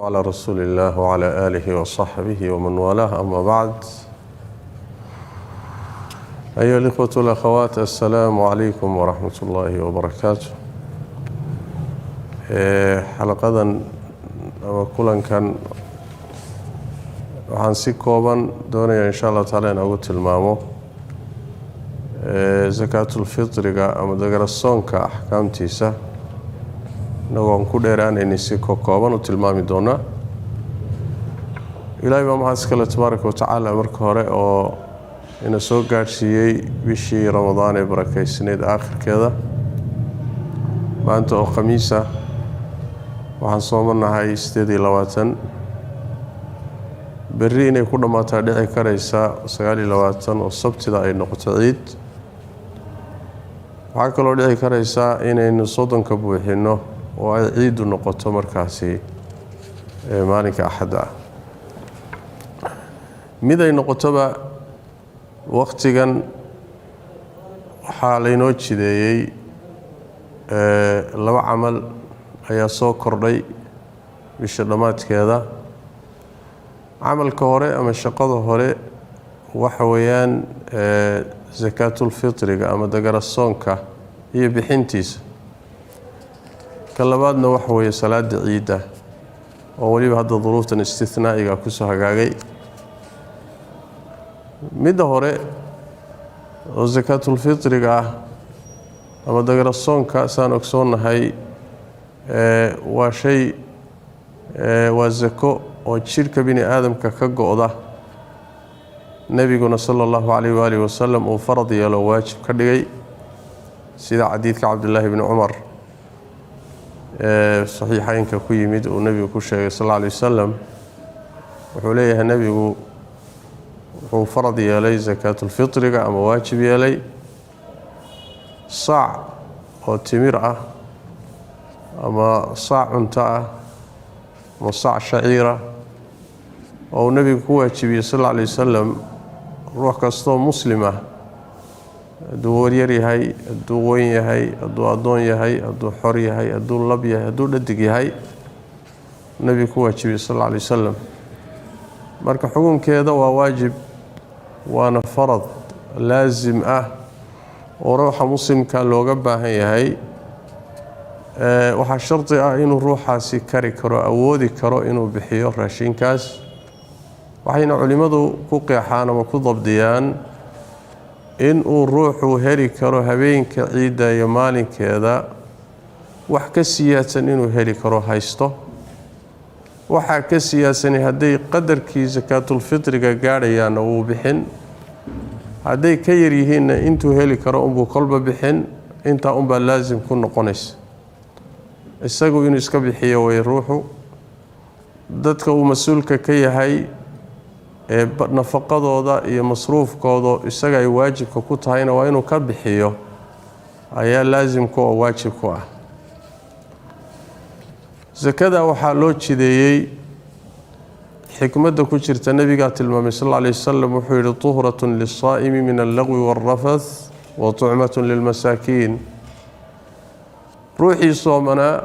على رسول الله وعلى آله وصحبه ومن والاه أما بعد. أيها الإخوة والأخوات، السلام عليكم ورحمة الله وبركاته. حلقة كلن كان waxaan si kooban doonayaa insha Allah taala in ugu tilmaamo zakatul fitriga ama dagarasoonka ahkaamtiisa nagoon ku dheeraanayna si kooban u tilmaami doona. Ilaahay baa mahad iskale tabaaraka wa tacaala marka hore oo ina soo gaarsiiyay bishii Ramadaan ee barakeysneed aakhirkeeda maanta oo khamiisa waxaan soomanahay 28 berri inay ku dhamaataa dhici karaysa 29 oo sabtida ay noqoto ciid. waxaa kaloo dhici karaysa inaynu soddonka buuxino oo ay ciidu noqoto markaasi maalinka axadda mid ay noqotoba waqtigan waxaa laynoo jideeyey laba camal ayaa soo kordhay bisha dhammaadkeeda. camalka hore ama shaqada hore waxa weeyaan zakatul fitriga ama dagarasoonka iyo bixintiisa. ka labaadna waxa weeye salaada ciida oo waliba hadda duruuftan istinaa'iga ku soo hagaagay. midda hore oo zakatul fitriga ama dagarasoonka saan ogsoonahay waa shay waa zako oo jirka bini aadamka ka go'da. nabiguna sallallahu alayhi wa alihi wasallam uu farad yeelo waajib ka dhigay sida xadiidka Abdullah ibn Umar saxiixaynka ku yimid oo nabigu ku sheegay sallallahu alayhi wasallam wuxuu leeyahay nabigu wuxuu farad yeelay zakatul fitriga ama waajib yeelay saac oo timir ah ama saac cunto ah ama saac shaciira oo nabigu ku waajibiyay sallallahu alayhi wasallam ruux kastoo muslim ah hadduu waryar yahay, hadduu weyn yahay, hadduu addoon yahay, hadduu xor yahay, hadduu lab yahay, hadduu dhadig yahay, nabigu ku waajibiyay sallallahu alayhi wasallam. marka xukunkeeda waa waajib waana farad laazim ah oo ruuxa muslimka looga baahan yahay. waxaa sharti ah inuu ruuxaasi kari karo, awoodi karo inuu bixiyo raashinkaas. waxayna culimadu ku qeexaan ama ku dabdiyaan inuu ruuxu heli karo habeenka ciidda iyo maalinkeeda wax ka siyaadsan inuu heli karo haysto. waxaa ka siyaadsan hadday qadarkii zakatul fitriga gaadhayaana uu bixin, hadday ka yar yihiinna intuu heli karo unbuu kolba bixin. intaa unbaa laazim ku noqonaysa isagu inuu iska bixiyo way ruuxu. dadka uu mas-uulka ka yahay ee nafaqadooda iyo masruufkooda isaga ay waajibka ku tahayna waa inuu ka bixiyo ayaa laazimku oo waajib ku ah. zakada waxaa loo jideeyey xikmadda ku jirta. nabiga tilmaamay sallallahu alayhi wasallam wuxuu yidhi tuhratun lis-saa'imi min al-lagwi wal-rafath wa tu'matun lil-masaakiin. ruuxii soomanaa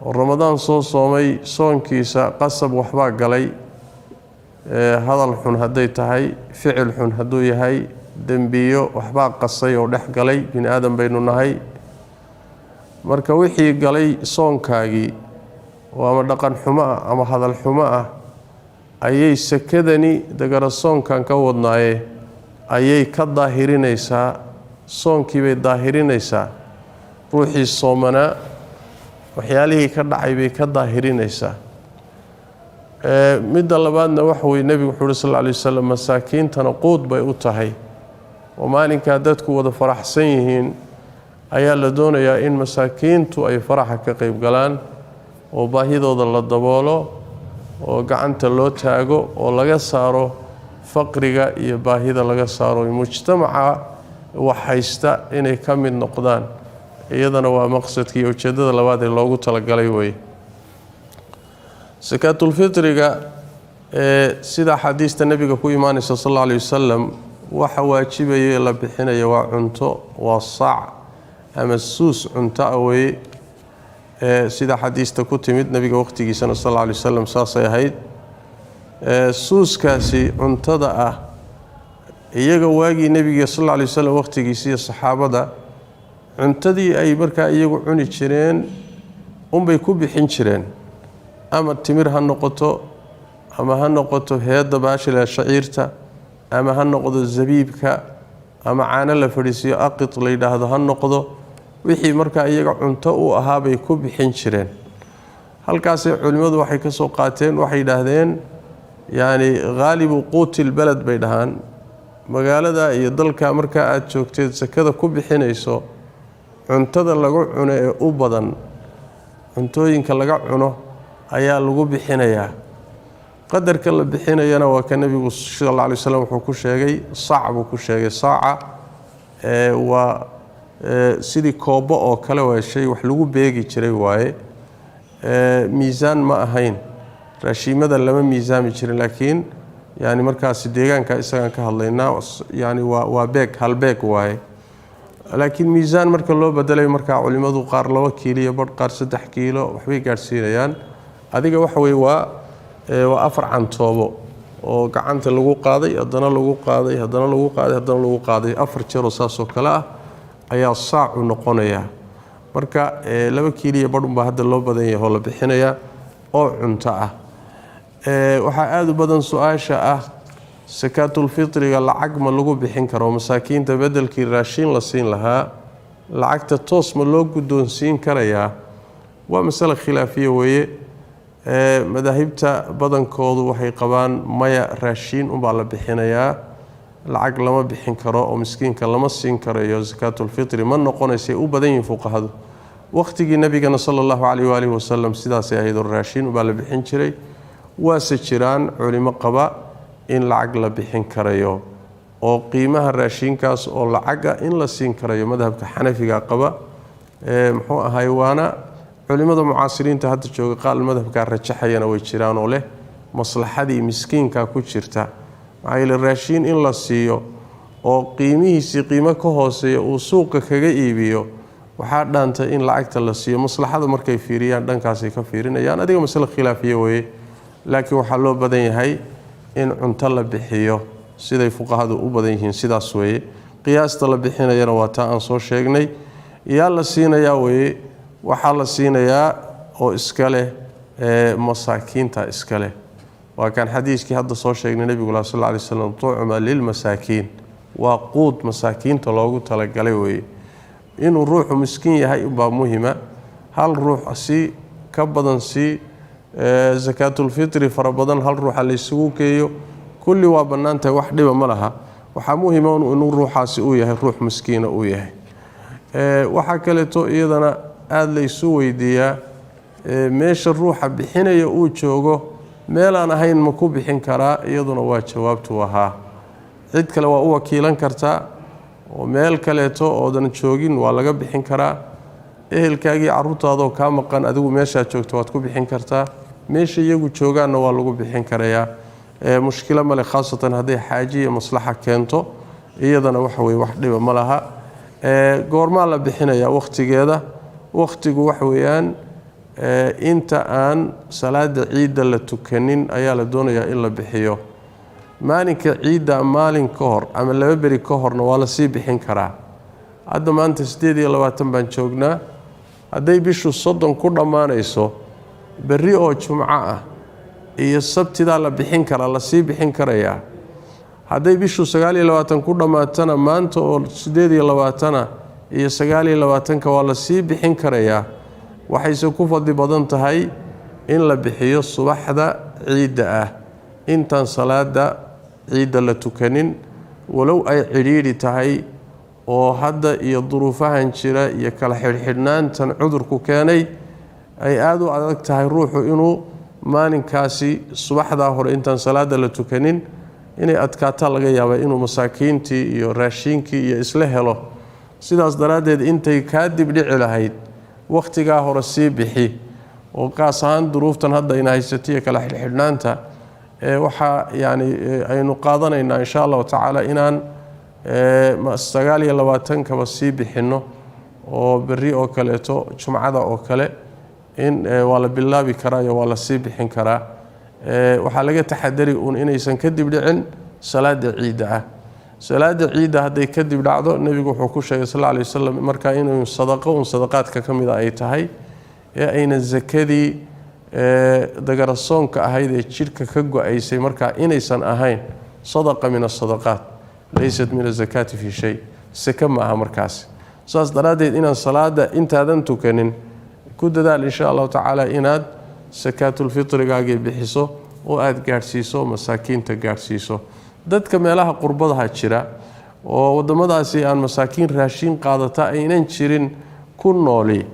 oo ramadaan soo soomay soonkiisa qasab waxbaa galay, hadal xun hadday tahay, ficil xun hadduu yahay, dembiyo waxbaa qasay oo dhex galay. bini aadan baynu nahay. marka wixii galay soonkaagii oo ama dhaqan xumo ah ama hadal xumo ah ayay sakadani dagarasoonkan ka wadnaaye ayay ka daahirinaysaa. soonkii bay daahirinaysaa. ruuxii soomanaa waxyaalihii ka dhacay bay ka daahirinaysaa. midda labaadna waxa weeye nabigu wuxuu sallallahu alayhi wasallam masaakiintana quud bay u tahay oo maalinka dadku wada faraxsan yihiin ayaa la doonayaa in masaakiintu ay faraxa ka qayb galaan oo baahidooda la daboolo oo gacanta loo taago oo laga saaro faqriga iyo baahida laga saaro mujtamaca wax haysta inay ka mid noqdaan. iyadana waa maqsadkii ujeedada labaad ee loogu talagalay weeye. zakatul fitriga sida xadiista nabiga ku imaanaysa sallallahu alayhi wasallam waxa waajibaya la bixinayo waa cunto, waa saac ama suus cunto weeye sida xadiista ku timid nabiga waqtigiisana sallallahu alayhi wasallam saasay ahayd suuskaasi cuntada ah iyaga waagii nabiga sallallahu alayhi wasallam waqtigiisa saxaabada cuntadii ay markaa iyagu cuni jireen bay ku bixin jireen ama timir ha noqoto ama ha noqoto heeda baashila shaciirta ama ha noqdo zabiibka ama caano la fadhiisiyo aqit la yiraahdo ha noqdo wixii markaa iyaga cunto u ahaa bay ku bixin jireen halkaas culimadu waxay ka soo qaateen waxay yiraahdeen yaani ghaalibu quutil balad bay dhahaan magaalada iyo dalka marka aad joogteed sakada ku bixinayso cuntada lagu cuno ee u badan cuntooyinka laga cuno ayaa lagu bixinayaa qadarka la bixinayana waa ka nabigu sallallahu alayhi wasallam wuxuu ku sheegay saac ku sheegay saaca waa sidii koobo oo kale waa shay wax lagu beegi jiray waaye miisaan ma ahayn raashimada lama miisaami jirin laakiin yani markaas deegaanka isaga ka hadlaynaa yani waa beeg hal beeg waaye laakiin miisaan marka loo bedelay marka culimadu qaar 2 kiilo badh qaar 3 kiilo waxbay gaarsiinayaan adiga waxa way waa 4 cantoobo oo gacanta lagu qaaday haddana lagu qaaday haddana lagu qaaday haddana lagu qaaday 4 jeer oo saas oo kale ah ayaa saac u noqonaya marka 2 kiilo badh baa hadda loo badan yahay oo la bixinaya oo cunto ah waxa aad u badan su'aasha ah sakaatul fitriga lacag ma lagu bixin karo masaakiinta bedelkii raashin la siin lahaa lacagta toos ma loo guddoonsiin karayaa waa mas'ala khilaafiye weeye madahibta badankoodu waxay qabaan maya raashin baa la bixinayaa lacag lama bixin karo oo miskiinka lama siin karayo zakaatul fitri ma noqonaysa u badan yihiin fuqahadu waqtigii nabigana sallallahu alayhi wa sallam sidaas ay ahayd raashin baa la bixin jiray waase jiraan culimo qaba in lacag la bixin karayo oo qiimaha raashinkaas oo lacaga in la siin karayo madhabka xanafiga qaba muxuu ahay waana culimada mucaasiriinta hadda jooga qaal madhabka rajaxayana way jiraan oo leh maslaxadii miskiinka ku jirta ayla raashin in la siiyo oo qiimihiisa qiimo ka hooseeyo uu suuqa kaga iibiyo waxa dhaanta in lacagta la siiyo maslaxada markay fiiriyaan dhankaas ay ka fiirinayaan adiga mas'ala khilaafiye weeye laakiin waxa loo badan yahay in cunto la bixiyo siday fuqahadu u badan yihiin sidaas weeye qiyaasta la bixinayana waa taa aan soo sheegnay yaa la siinayaa weeye waxa la siinayaa oo iska leh masaakiinta iska leh waa kan xadiiskii hadda soo sheegnay nabiga sallallahu alayhi wasallam tu'ma lil masaakiin waa quud masaakiinta loogu talagalay weeye inuu ruuxu miskiin yahay baa muhiima hal ruux si ka badan si zakaatul fitri farabadan hal ruux la isugu keeyo kulli waa banaanta wax dhiba ma laha waxa muhiim ah inuu ruuxaasi uu yahay ruux miskiin uu yahay waxa kale to iyadana aad la isu weydiiyaa meesha ruuxa bixinaya uu joogo meel aan ahayn ma ku bixin karaa iyaduna waa jawaabtu wahaa cid kale waa u wakiilan kartaa oo meel kale to oodan joogin waa laga bixin karaa ehelkaagii carruurtaada oo ka maqan adigu meesha joogto waad ku bixin kartaa meesha iyagu joogaana waa lagu bixin karayaa mushkila male khaasatan haday xaaji iyo maslaxa keento iyadana waxa way wax dhiba ma laha goorma la bixinaya waqtigeeda waqtigu wax weeyaan inta aan salaada ciida la tukanin ayaa la doonayaa in la bixiyo maalinka ciida maalin ka hor ama 2 bari ka horna waa la sii bixin karaa hadda maanta 28 baan joognaa haday bishu 30 ku dhamaanayso bari oo jumco ah iyo sabtida la bixin kara la sii bixin karaya haday bishu 29 ku dhamaatana maanta oo 28 iyo 29 waa la sii bixin karaya waxay ku fadli badan tahay in la bixiyo subaxda ciida ah intaan salaada ciida la tukanin walow ay ciriiri tahay oo hadda iyo duruufahan jira iyo kala xirxidhnaantan cudurku keenay ay aad u adag tahay ruuxu inuu maalinkaasi subaxda hore intaan salaada la tukanin inay adkaata laga yaabo inuu masaakiintii iyo raashinkii iyo isla helo sidaas daraadeed intay ka dib dhici lahayd waqtiga hore sii bixi oo qaas ahaan duruuftan hadda in haysatiyo kala xirxidhnaanta waxa yani aynu qaadanaynaa insha Allah taala inaan 29 kaba sii bixino oo bari oo kale to jumcada oo kale in waa la bilaabi karaa iyo waa la sii bixin karaa waxaa laga taxadari inaysan kadib dhicin salaada ciida ah salaada ciida hadday kadib dhacdo nabigu wuxuu ku sheegay sallallahu alayhi wasallam marka inuu sadaqaadka kamida ay tahay ayna zakadii dagarasoonka ahayd ee jirka ka go'aysay marka inaysan ahayn sadaqa min as-sadaqat laysat min az-zakati fi shay sakama aha markaas saas daraadeed inaan salaada intaadan tukanin ku dadaal insha Allah ta'ala inaad zakatul fitrigaaga bixiso oo aad gaarsiiso masaakiinta gaarsiiso dadka meelaha qurbadaha jira oo wadamadaasi aan masaakiin raashin qaadata aynan jirin ku nooli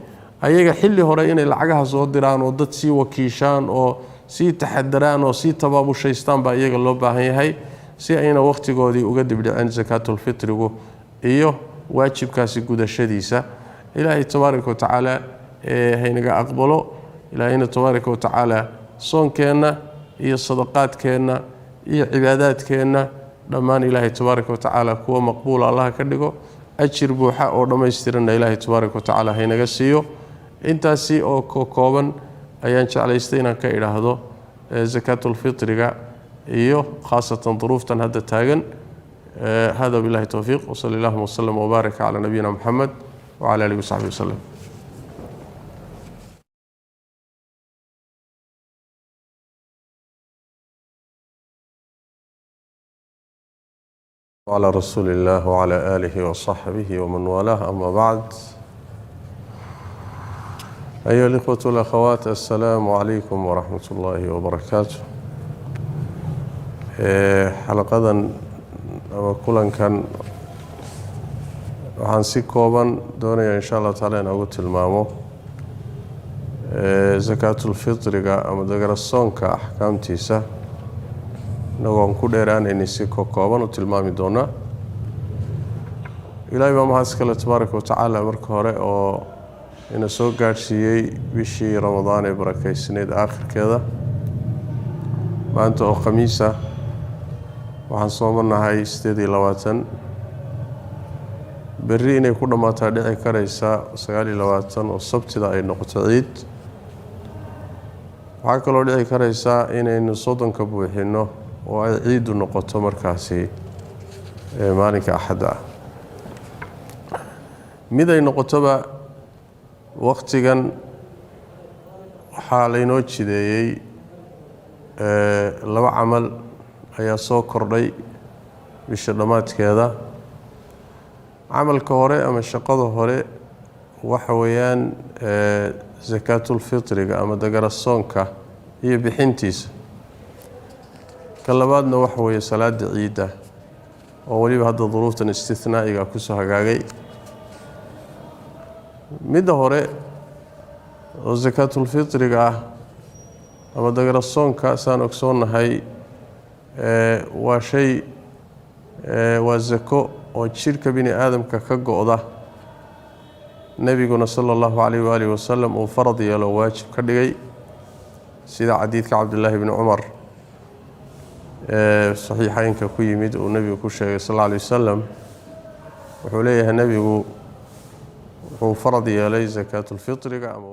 ayaga xilli hore inay lacagaha soo diraan oo dad si wakiishaan oo si taxadaraan oo si tababushaystaan baa iyaga loo baahan yahay si ayna waqtigoodii uga dibdhicin zakatul fitrigu iyo waajibkaasi gudashadiisa ilaahay tabaaraka wa tacaala haynaga aqbalo ilaahayna tabaaraka wa tacaala soonkeena iyo sadaqaadkeena iyo cibaadaadkeena dhammaan ilaahay tabaaraka wa tacaala kuwa maqbuul Allah ka dhigo ajir buuxa oo dhameystiran ilaahay tabaaraka wa tacaala haynaga siiyo intaasi oo kooban ayaan jeclaystay inaan ka idhaahdo zakatul fitriga iyo khaasatan duruuftan hadda taagan هذا بالله التوفيق وصلى الله وسلم وبارك على نبينا محمد وعلى آله وصحبه وسلم وعلى رسول الله وعلى آله وصحبه ومن والاه أما بعد أيها الإخوة والأخوات السلام عليكم ورحمة الله وبركاته حلقة kulankan waxaan si kooban doonayaa insha Allah taala in ugu tilmaamo zakatul fitriga ama dagarasoonka ahkaamtiisa nagoon ku dheeraanayna si kooban u tilmaami doona Ilaahay baa mahadsan tabaaraka wa tacaala marka hore oo ina soo gaarsiiyay bishii Ramadaan ee barakaysaneed aakhirkeeda maanta oo khamiisa waxaan soo marnahay 28 berri inay ku dhamaataa dhici karaysa 29 oo sabtida ay noqoto ciid waxaa kaloo dhici karaysa inaynu soddonka buuxino oo ay ciid noqoto markaasi maalinka axada mid ay noqotoba waqtigan waxaa laynoo jideeyay laba camal ayaa soo kordhay bisha dhamaadkeeda camalka hore ama shaqada hore waxa weeyaan zakatul fitriga ama dagarasoonka iyo bixintiisa ka labaadna waxa weeye salaada ciida oo waliba hadda duruuftan istinaa'iga ku soo hagaagay mid hore oo zakatul fitriga ama dagarasoonka saan ogsoonahay waa shay waa zako oo jirka bini aadamka ka go'da nabiguna sallallahu alayhi wa alihi wasallam oo farad yeelo waajib ka dhigay sida xadiidka Abdullah ibn Umar saxiixaynka ku yimid oo nabigu ku sheegay sallallahu alayhi wasallam wuxuu leeyahay nabigu wuxuu farad yeelay zakatul fitriga ama